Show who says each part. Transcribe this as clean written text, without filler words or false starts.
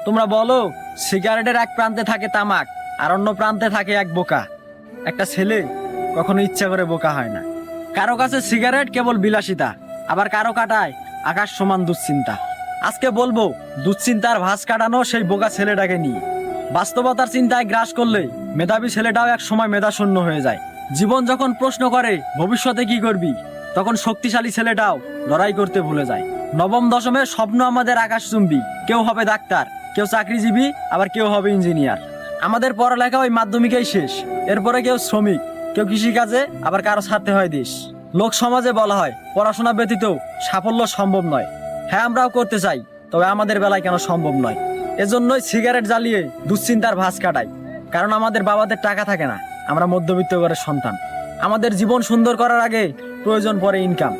Speaker 1: তোমরা বলো, সিগারেটের এক প্রান্তে থাকে তামাক আর অন্য প্রান্তে থাকে এক বোকা। একটা ছেলে কখনো ইচ্ছা করে বোকা হয় না। কারো কাছে সিগারেট কেবল বিলাসিতা, আবার কারো কাটায় আকাশ সমান দুশ্চিন্তা। আজকে বলবো দুশ্চিন্তার ভাঁজ কাটানো সেই বোকা ছেলেটাকে নিয়ে। বাস্তবতার চিন্তায় গ্রাস করলে মেধাবী ছেলেটাও এক সময় মেধাশূন্য হয়ে যায়। জীবন যখন প্রশ্ন করে ভবিষ্যতে কি করবি, তখন শক্তিশালী ছেলেটাও লড়াই করতে ভুলে যায়। নবম দশমের স্বপ্ন আমাদের আকাশচুম্বী। কেউ হবে ডাক্তার, কেউ চাকরিজীবী, আবার কেউ হবে ইঞ্জিনিয়ার। আমাদের পড়ালেখা ওই মাধ্যমিকেই শেষ। এরপরে কেউ শ্রমিক, কেউ কৃষিকাজে, আবার কারো ছাড়তে হয় দেশ। লোক সমাজে বলা হয় পড়াশোনা ব্যতীত সাফল্য সম্ভব নয়। হ্যাঁ, আমরাও করতে চাই, তবে আমাদের বেলায় কেন সম্ভব নয়। এজন্যই সিগারেট জ্বালিয়ে দুশ্চিন্তার ভাঁজ কাটাই। কারণ আমাদের বাবাদের টাকা থাকে না, আমরা মধ্যবিত্ত ঘরের সন্তান। আমাদের জীবন সুন্দর করার আগে প্রয়োজন পড়ে ইনকাম।